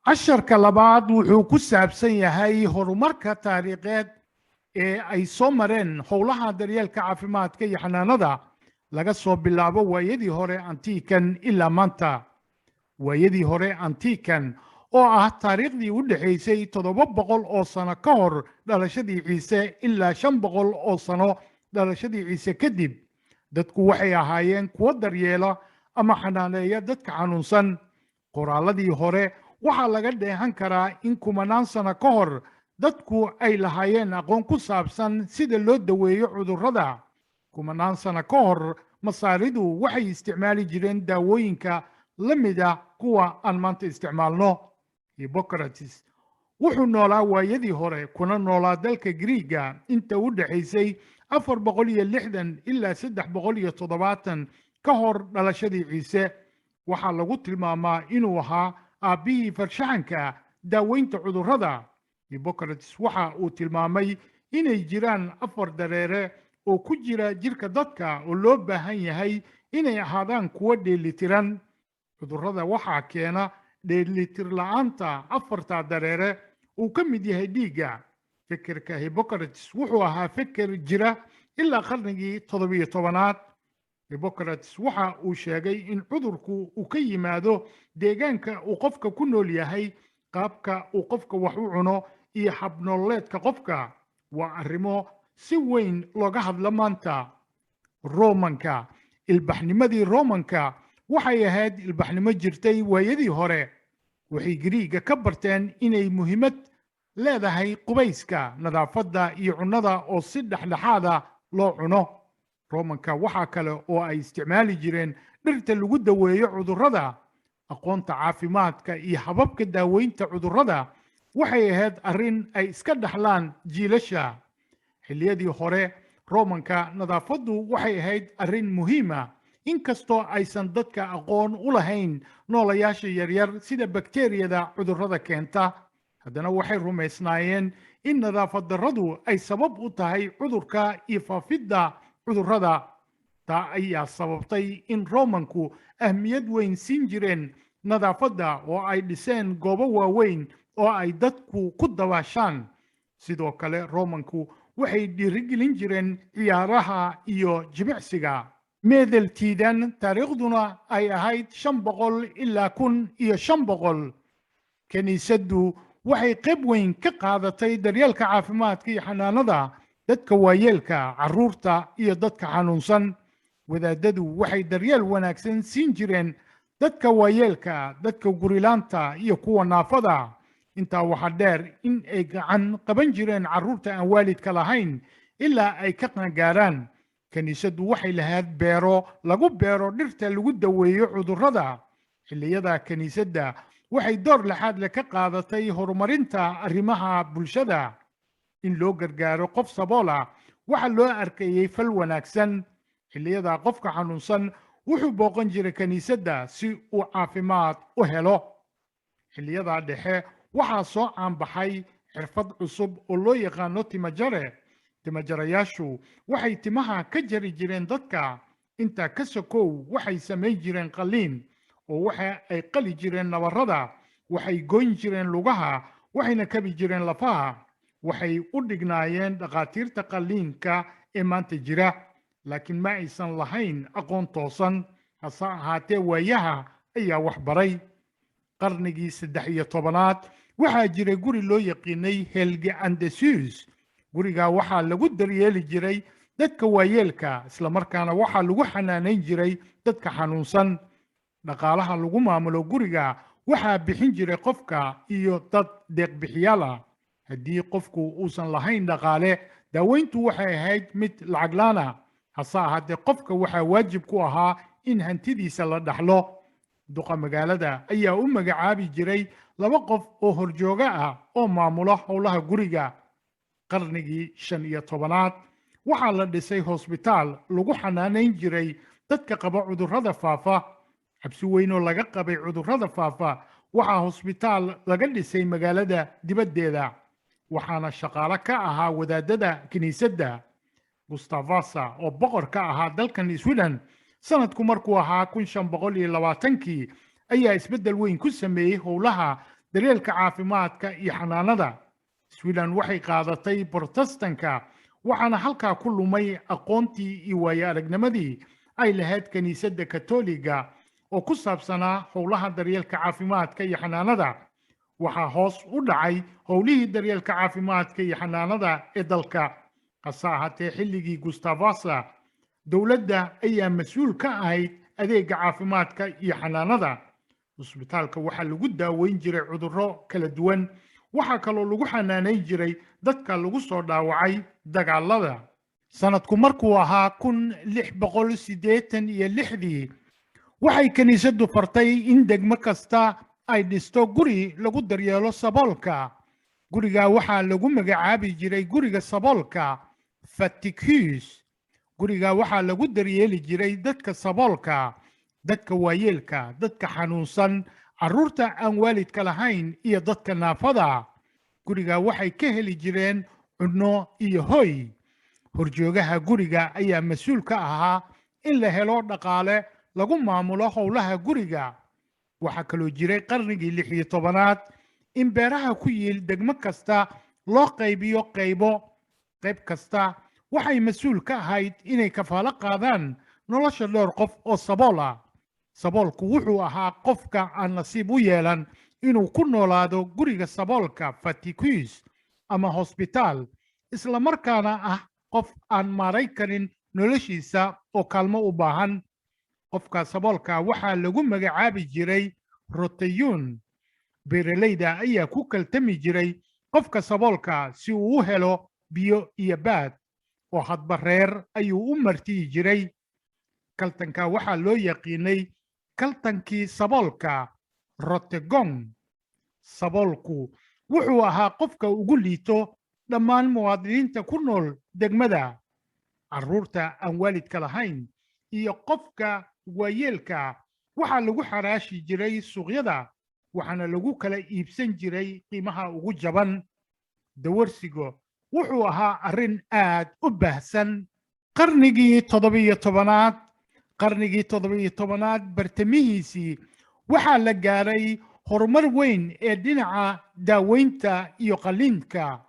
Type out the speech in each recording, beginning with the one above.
casharka labaad wuxuu ku saabsan yahay horumarka taariikheed ee ay soo mareen howlaha daryeelka caafimaadka iyo xanaanada laga soo bilaabo waayadii hore antiikan ilaa maanta. waayadii hore antiikan oo ah taariikhdii u dhaxaysay 700 oo sano ka hor dhalashadii ciise ilaa 500 oo sano dhalashadii ciise kadib, dadku waxay ahaayeen kuwo daryeela ama xanaaneeya dadka xanuunsan. qoraalladii hore waxaa laga dheehan karaa in kumanaan sano ka hor dadku ay lahaayeen aqoon ku saabsan sida loo daweeyo cudurrada. kumanaan sano ka hor masaaridu waxay isticmaali jireen daawooyinka la mid ah kuwa aan maanta isticmaalno. Hippocrates wuxuu noolaa waayadii hore kuna noolaa dalka Griiga inta u dhaxaysay 460 ilaa 370 ka hor dhalashadii ciise. waxaa lagu tilmaamaa inuu ahaa aabbihii farshaxanka daaweynta cudurrada. Hippocrates waxa uu tilmaamay inay jiraan 4 dareere oo ku jira jirka dadka oo loo baahan yahay inay ahaadaan kuwo dheelitiran. cudurrada waxaa keena dheelitir la'aanta 4 dareere uu ka mid yahay dhiigga. fikirka Hippocrates wuxuu ahaa fikir jira ilaa qarnigii 17aad. Hippocrates waxa uu sheegay in cudurku uu ka yimaado deegaanka uu qofka ku nool yahay, qaabka uu qofka wax u cuno iyo habnololeedka qofka. waa arrimo si weyn looga hadla maanta. Roomanka ilbaxnimadii Roomanka waxay ahayd ilbaxnimo jirtay waayadii hore. waxay Giriiga ka barteen inay muhiimad leedahay qubayska, nadaafadda iyo cunnada oo si dhexdhexaada loo cuno. Roomanka waxa kale oo ay isticmaali jireen dhirta lagu daweeyo cudurrada. aqoonta caafimaadka iyo hababka daaweynta cudurrada waxay ahayd arrin ay iska dhaxlaan jiilasha. xilliyadii hore Roomanka nadaafaddu waxay ahayd arrin muhiima, inkastoo aysan dadka aqoon u lahayn noolayaasha yaryar sida bakteeriyada cudurrada keenta. haddana waxay rumaysnaayeen in nadaafad darradu ay sabab u tahay cudurka iyo faafidda cudurrada. taa ayaa sababtay in Roomanku ahmiyad weyn siin jireen nadaafadda oo ay dhiseen goobo waaweyn oo ay dadku ku dabaashaan. sidoo kale Roomanku waxay dhiirigelin jireen ciyaaraha iyo jimicsiga. meedeltiidan taariikhduna ay ahayd 500 ilaa 1500. kiniisaddu waxay qayb weyn ka qaadatay daryeelka caafimaadka iyo xanaanada dadka waayeelka, carruurta iyo dadka xanuunsan. wadaadadu waxay daryeel wanaagsan siin jireen dadka waayeelka, dadka gurilaanta iyo kuwa naafada. intaa waxaa dheer in ay gacan qaban jireen carruurta aan waalidka lahayn ilaa ay ka qaangaaraan. kiniisaddu waxay lahayd beero lagu beero dhirta lagu daweeyo cudurrada. xilliyada kiniisadda waxay door laxaad leh ka qaadatay horumarinta arrimaha bulshada. in loo gargaaro qof sabool ah waxaa loo arkayay fal wanaagsan. xilliyada qofka xanuunsan wuxuu booqan jiray kiniisadda si uu caafimaad u helo. xilliyada dhexe waxaa soo caanbaxay xirfad cusub oo loo yaqaano timajare. timajarayaashu waxay timaha ka jari jireen dadka. intaa ka sokow waxay samayn jireen qalliin oo waxa ay qali jireen nabarrada. waxay goyn jireen lugaha, waxayna kabi jireen lafaha. waxay u dhignaayeen dhakhaatiirta qalliinka ee maanta jira, laakiin ma aysan lahayn aqoon toosan. hase ahaatee waayaha ayaa wax baray. qarnigii 13aad waxaa jiray guri loo yaqiinay Helge Andesius. guriga waxaa lagu daryeeli jiray dadka waayeelka, isla markaana waxaa lagu xanaaneyn jiray dadka xanuunsan. dhaqaalaha lagu maamulo guriga waxaa bixin jiray qofka iyo dad deeq-bixiyaal ah. haddii qofku uusan lahayn dhaqaale, daaweyntu waxay ahayd mid lacag la'aan ah. hase ahaatee qofka waxaa waajib ku ahaa in hantidiisa la dhaxlo. duqa magaalada ayaa u magacaabi jiray 2 qof oo horjooga ah oo maamula howlaha guriga. qarnigii 15aad waxaa la dhisay hosbitaal lagu xanaaneyn jiray dadka qaba cudurrada faafa. cabsi weyn oo laga qabay cudurrada faafa waxaa hosbitaal laga dhisay magaalada dibaddeeda, waxaana shaqaale ka ahaa wadaadada kiniisadda. Gustav Vasa oo boqor ka ahaa dalkan Sweden sanadku markuu ahaa 1520 ayaa isbeddel weyn ku sameeyey howlaha daryeelka caafimaadka iyo xanaanada. Sweden waxay qaadatay Protestanka waxaana halkaa ku lumay aqoontii iyo waayo aragnimadii ay lahayd kaniisadda Katoliga oo ku saabsanaa howlaha daryeelka caafimaadka iyo xanaanada. waxaa hoos u dhacay howlihii daryeelka caafimaadka iyo xanaanada ee dalka. hase ahaatee xilligii Gustav Vasa dowladda ayaa mas-uul ka ahayd adeega caafimaadka iyo xanaanada. cusbitaalka waxaa lagu daaweyn jiray cudurro kala duwan, waxaa kaloo lagu xanaaneyn jiray dadka lagu soo dhaawacay dagaalada. sanadku markuu ahaa 1686 waxay kaniisaddu fartay in degmo kasta ay dhisto guri lagu daryeelo saboolka. guriga waxaa lagu magacaabi jiray guriga saboolka Fattighus. guriga waxaa lagu daryeeli jiray dadka saboolka, dadka waayeelka, dadka xanuunsan, carruurta aan waalidka lahayn iyo dadka naafada. guriga waxay ka heli jireen cunno iyo hoy. horjoogaha guriga ayaa mas-uul ka ahaa in la helo dhaqaale lagu maamulo howlaha guriga. waxaa kaloo jiray qarnigii 16aad in beeraha ku yiil degmo kasta loo qaybiyo qaybo. qayb kasta waxay mas-uul ka ahayd inay kafaalo qaadaan nolosha dhowr qof oo sabool ah. saboolku wuxuu ahaa qofka aan nasiib u yeelan inuu ku noolaado guriga saboolka Fattighus ama hosbitaal, isla markaana ah qof aan maaray karin noloshiisa oo kaalmo u baahan. qofka saboolka waxaa lagu magacaabi jiray rotayun. beeralayda ayaa ku kaltami jiray qofka saboolka si uu u helo biyo iyo baad, oo hadba reer ayuu u martiyi jiray. kaltanka waxaa loo yaqiinay kaltankii saboolka rotegong. saboolku wuxuu ahaa qofka ugu liito dhammaan muwaadiniinta ku nool degmada. carruurta aan waalidka lahayn iyo qofka waayeelka waxaa lagu xaraashi jiray suuqyada, waxaana lagu kala iibsan jiray qiimaha ugu jaban. dawarsigu wuxuu ahaa arrin aad u baahsan. qarnigii 17aad bartamihiisii waxaa la gaaray horumar weyn ee dhinaca daaweynta iyo qalliinka.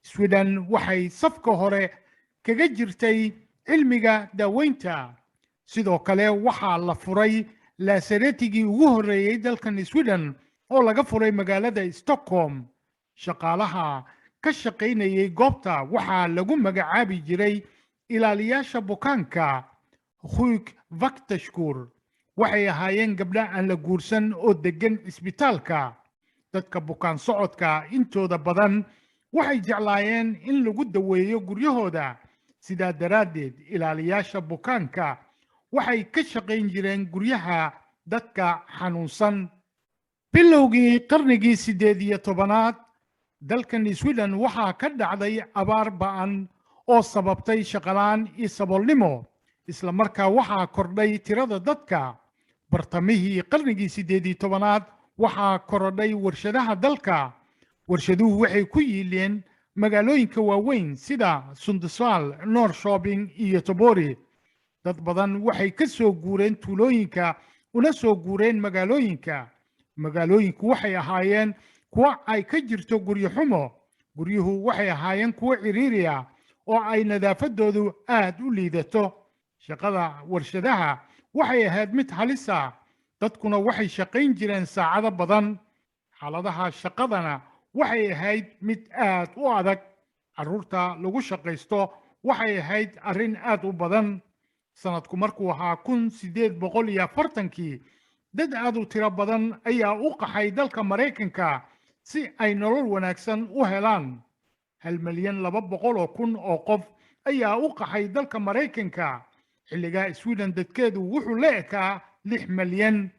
Sweden waxay safka hore kaga jirtay cilmiga daaweynta. sidoo kale waxaa la furay laasareetigii ugu horreeyey dalkan Sweden oo laga furay magaalada Stockholm. shaqaalaha ka shaqaynayay goobta waxaa lagu magacaabi jiray ilaaliyaasha bukaanka Sjukvakterskor. waxay ahaayeen gabdho aan la guursan oo degan isbitaalka. dadka bukaan socodka intooda badan waxay jeclaayeen in lagu daweeyo guryahooda. sidaa daraaddeed ilaaliyaasha bukaanka waxay ka shaqayn jireen guryaha dadka xanuunsan. bilowgii qarnigii 18aad dalkan Sweden waxaa ka dhacday abaar ba'an oo sababtay shaqalaan iyo saboolnimo. isla markaa waxaa kordhay tirada dadka. bartamihii qarnigii 18aad waxaa korodhay warshadaha dalka. warshaduhu waxay ku yiileen magaalooyinka waaweyn sida Sundsvall, Norrköping iyo Göteborg. dad badan waxay ka soo guureen tuulooyinka una soo guureen magaalooyinka. magaalooyinku waxay ahaayeen kuwo ay ka jirto guryo xumo. guryuhu waxay ahaayeen kuwo ciriiri ah oo ay nadaafadoodu aad u liidato. shaqada warshadaha waxay ahayd mid halis ah, dadkuna waxay shaqayn jireen saacado badan. xaaladaha shaqadana waxay ahayd mid aad u adag. carruurta lagu shaqaysto waxay ahayd arrin aad u badan. sanadku markuu ahaa 1840kii dad aad u tiro badan ayaa u qaxay dalka Mareykanka si ay nolol wanaagsan u helaan. 1,200,000 oo qof ayaa u qaxay dalka Mareykanka. xilligaa Sweden dadkeedu wuxuu la ekaa 6 milyan.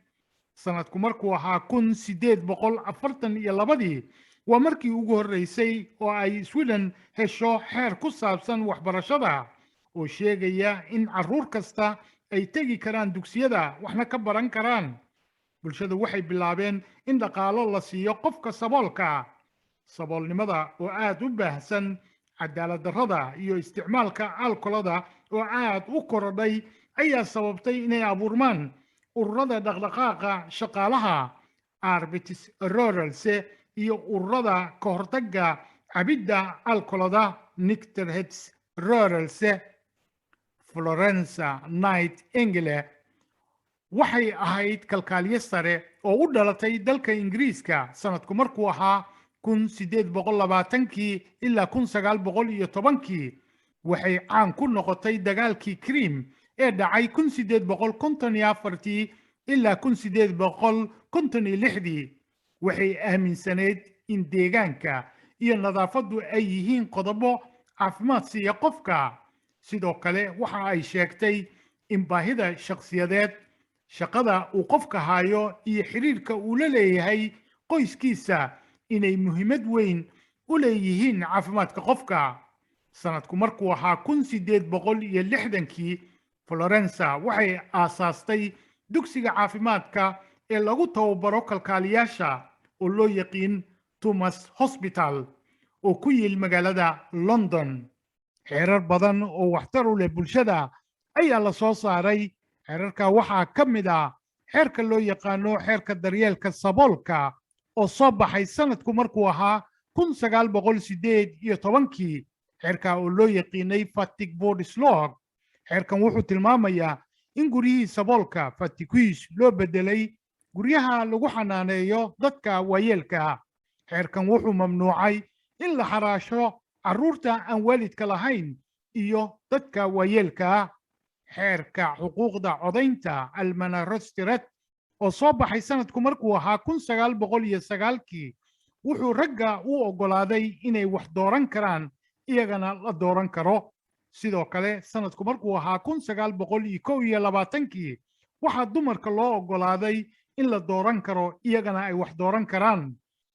sanadku markuu ahaa 1842 waa markii ugu horreysay oo ay Sweden hesho xeer ku saabsan waxbarashada oo sheegaya in carruur kasta ay tegi karaan dugsiyada waxna ka baran karaan. bulshadu waxay bilaabeen in dhaqaalo la siiyo qofka saboolka. saboolnimada oo aad u baahsan, cadaalad darrada iyo isticmaalka alkoolada oo aad u korodhay ayaa sababtay inay abuurmaan ururada dhaqdhaqaaqa shaqaalaha Arbitis Ruralse iyo ururada ka hortagga cabidda alkolada Nicterheads Ruralse. Florence Nightingale waxay ahayd kalkaaliye sare oo u dhalatay dalka Ingiriiska sanadku markuu ahaa 1820 ilaa 1910 waxay caan ku noqotay dagaalkii Crimea ee dhacay 1854 ilaa 1856 waxay aaminsaneyd in deegaanka iyo nadaafaddu ay yihiin qodobo caafimaad siiya qofka sidoo kale waxa ay sheegtay in baahida shakhsiyadeed shaqada uu qofka hayo iyo xiriirka uu la leeyahay qoyskiisa inay muhiimad weyn u leeyihiin caafimaadka qofka sanadku markuu ahaa 1860 Florence waxay aasaastay dugsiga caafimaadka ee lagu tababaro kalkaaliyaasha oo loo yaqiin Thomas Hospital oo ku yaal magaalada London xeerar badan oo waxtar u leh bulshada ayaa la soo saaray xeerarka waxaa ka mid ah xeerka loo yaqaano xeerka daryeelka saboolka oo soo baxay sanadku markuu ahaa 1918 xeerka oo loo yaqiinay Fatigue Bodies Law xeerkan wuxuu tilmaamayaa in guryihii saboolka fatigues loo bedelay guryaha lagu xanaaneeyo dadka waayeelka xeerkan wuxuu mamnuucay in la xaraasho carruurta aan waalidka lahayn iyo dadka waayeelka xeerka xuquuqda codaynta almanarosteret oo soo baxay sanadku markuu ahaa 1909 wuxuu ragga u oggolaaday inay wax dooran karaan iyagana la dooran karo sidoo kale sanadku markuu ahaa 1921 waxaa dumarka loo oggolaaday in la dooran karo iyagana ay wax dooran karaan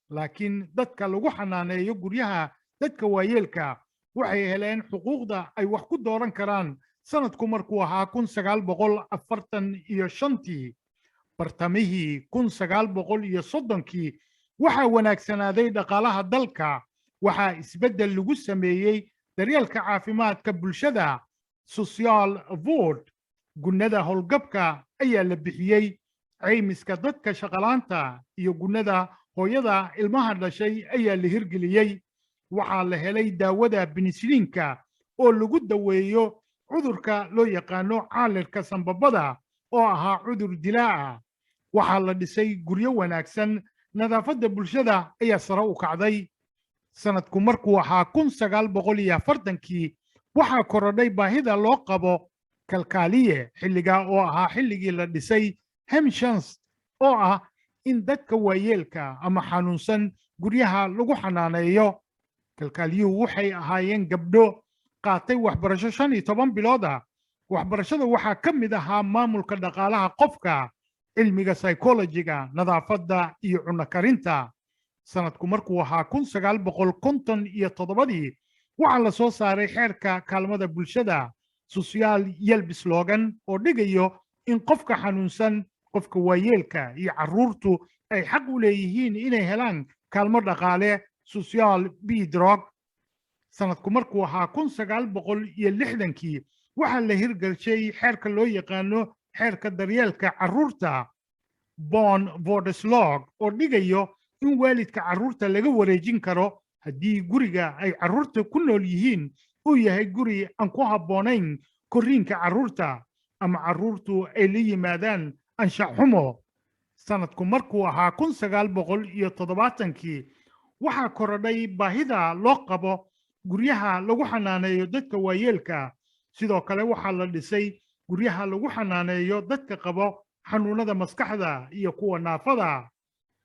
laakiin dadka lagu xanaaneeyo guryaha dadka waayeelka waxay heleen xuquuqda ay wax ku dooran karaan sanadku markuu ahaa 1945 bartamihii 1930 waxaa wanaagsanaaday dhaqaalaha dalka waxaa isbeddel lagu sameeyey daryeelka caafimaadka bulshada social ward gunnada howlgabka ayaa la bixiyey caymiska dadka shaqalaanta iyo gunnada hooyada ilmaha dhashay ayaa la hirgeliyey waxaa la helay daawada penicillinka oo lagu daweeyo cudurka loo yaqaano caalirka sanbabada oo ahaa cudur dilaaca waxaa la dhisay guryo wanaagsan nadaafadda bulshada ayaa sare u kacday sanadku markuu ahaa 1940 waxaa korodhay baahida loo qabo kalkaaliye xilligaa oo ahaa xilligii la dhisay hemshans oo ah in dadka waayeelka ama xanuunsan guryaha lagu xanaaneeyo kalkaaliyuhu waxay ahaayeen gabdho qaatay waxbarasho 15 bilood ah waxbarashada waxaa ka mid ahaa maamulka dhaqaalaha qofka cilmiga psychologiga nadaafadda iyo cunno karinta sanadku markuu ahaa 1957 waxaa la soo saaray xeerka kaalmada bulshada social yelb slogan oo dhigayo in qofka xanuunsan qofka waayeelka iyo carruurtu ay xaq u leeyihiin inay helaan kaalmo dhaqaale social bidrog sanadku markuu ahaa 1960 waxaa la hirgelshay xeerka loo yaqaano xeerka daryeelka carruurta Born Bodies Law oo dhigayo in waalidka carruurta laga wareejin karo haddii guriga ay carruurta ku nool yihiin uu yahay guri aan ku habboonayn korriinka carruurta ama carruurtu ay la yimaadaan anshax xumo sanadku markuu ahaa 1970 waxaa korodhay baahida loo qabo guryaha lagu xanaaneeyo dadka waayeelka sidoo kale waxaa la dhisay guryaha lagu xanaaneeyo dadka qabo xanuunada maskaxda iyo kuwa naafada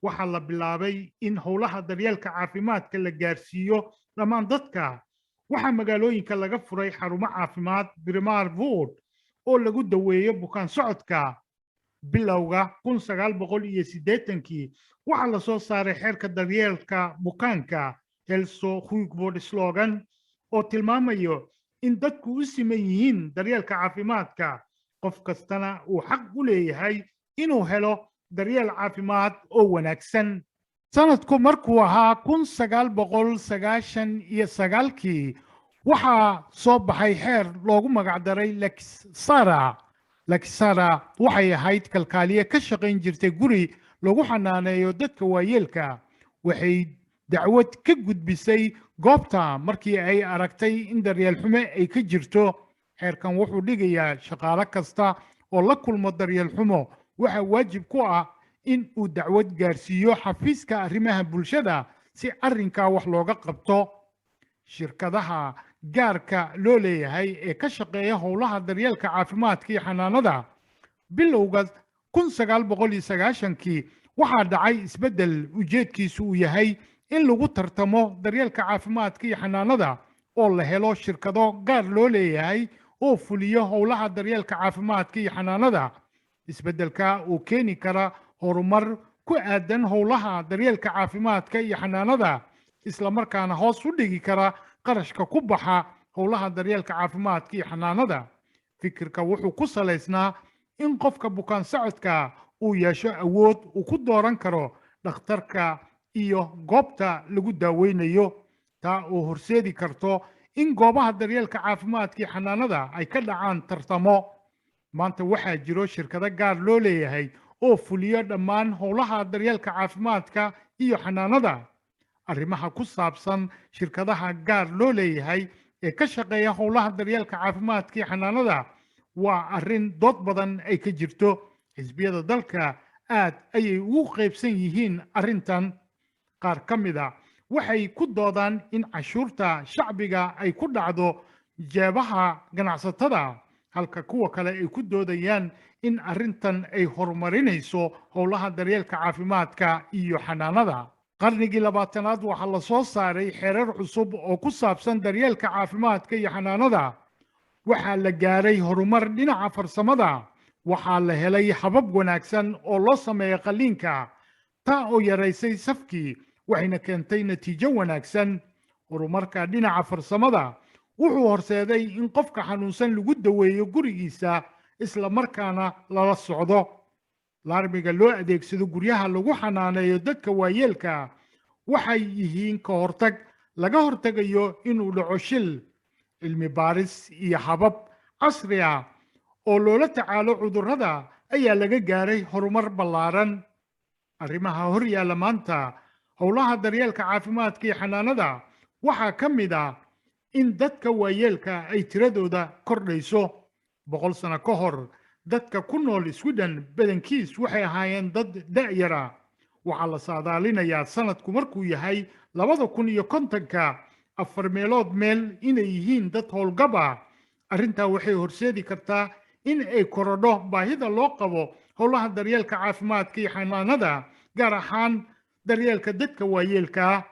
waxaa la bilaabay in howlaha daryeelka caafimaadka la gaarsiiyo dhammaan dadka waxaa magaalooyinka laga furay xarumo caafimaad primary ward oo lagu daweeyo bukaan socodka bilowga 1980 waxaa la soo saaray xeerka daryeelka bukaanka Helso Huigvod slogan oo tilmaamayo in dadku u siman yihiin daryeelka caafimaadka qof kastana uu xaq u leeyahay inuu helo daryeel caafimaad oo wanaagsan sanadku markuu ahaa 1999 waxaa soo baxay xeer loogu magac daray Lex Sara laakiin Sara waxay ahayd kalkaaliye ka shaqayn jirtay guri lagu xanaaneeyo dadka waayeelka. waxay dacwad ka gudbisay goobta markii ay aragtay in daryeel xumo ay ka jirto. xeerkan wuxuu dhigayaa shaqaale kasta oo la kulmo daryeel xumo waxa waajib ku ah in uu dacwad gaarsiiyo xafiiska arrimaha bulshada si arrinkaa wax looga qabto. shirkadaha gaarka loo leeyahay ee ka shaqeeya howlaha daryeelka caafimaadka iyo xanaanada bilowga 1990kii waxaa dhacay isbeddel ujeedkiisu uu yahay in lagu tartamo daryeelka caafimaadka iyo xanaanada oo la helo shirkado gaar loo leeyahay oo fuliyo howlaha daryeelka caafimaadka iyo xanaanada. isbeddelka uu keeni kara horumar ku aadan howlaha daryeelka caafimaadka iyo xanaanada isla markaana hoos u dhigi kara qarashka ku baxa howlaha daryeelka caafimaadka iyo xanaanada. fikirka wuxuu ku salaysnaa in qofka bukaan socodka uu yeesho awood uu ku dooran karo dhakhtarka iyo goobta lagu daaweynayo. taa oo horseedi karto in goobaha daryeelka caafimaadka iyo xanaanada ay ka dhacaan tartamo. maanta waxaa jiro shirkado gaar loo leeyahay oo fuliyo dhammaan howlaha daryeelka caafimaadka iyo xanaanada. arrimaha ku saabsan shirkadaha gaar loo leeyahay ee ka shaqeeya howlaha daryeelka caafimaadka iyo xanaanada waa arrin dood badan ay ka jirto. xisbiyada dalka aad ayay ugu qaybsan yihiin arrintan. qaar ka mid a waxay ku doodaan in cashuurta shacbiga ay ku dhacdo jeebaha ganacsatada halka kuwa kale ay ku doodayaan in arrintan ay horumarinayso howlaha daryeelka caafimaadka iyo xanaanada. qarnigii 20aad waxaa la soo saaray xeerar cusub oo ku saabsan daryeelka caafimaadka iyo xanaanada. waxaa la gaaray horumar dhinaca farsamada. waxaa la helay habab wanaagsan oo loo sameeyo qalliinka taa oo yaraysay safkii waxayna keentay natiijo wanaagsan. horumarka dhinaca farsamada wuxuu horseeday in qofka xanuunsan lagu daweeyo gurigiisa isla markaana lala socdo. laarmiga loo adeegsado guryaha lagu xanaaneeyo dadka waayeelka waxay yihiin ka hortag laga hortagayo inuu dhaco shil. cilmi baaris iyo habab casri ah oo loola tacaalo cudurrada ayaa laga gaaray horumar ballaaran. arrimaha hor yaalla maanta howlaha daryeelka caafimaadka iyo xanaanada waxaa ka mid ah in dadka waayeelka ay tiradooda kordhayso. 100 sano ka hor dadka ku nool Sweden badankiis waxay ahaayeen dad da'yara. waxaa la saadaalinayaa sanadku markuu yahay 2050ka 4 meelood meel inay yihiin dad howlgab ah. arrintaa waxay horseedi kartaa in ay korodho baahida loo qabo howlaha daryeelka caafimaadka iyo xanaanada gaar ahaan daryeelka dadka waayeelka.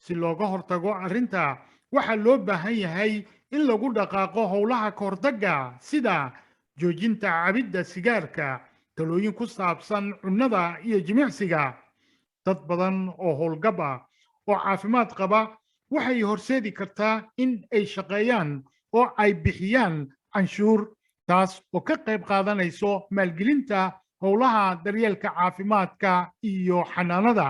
si looga hortago arrinta waxaa loo baahan yahay in lagu dhaqaaqo howlaha ka hortagga sida joojinta cabidda sigaarka, talooyin ku saabsan cunnada iyo jimicsiga. dad badan oo howlgab ah oo caafimaad qaba waxay horseedi kartaa in ay shaqeeyaan oo ay bixiyaan canshuur taas oo ka qayb qaadanayso maalgelinta howlaha daryeelka caafimaadka iyo xanaanada.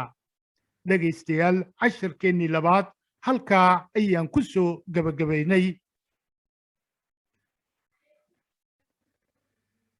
dhegaystayaal casharkeennii labaad halkaa ayaan ku soo gabagabaynay.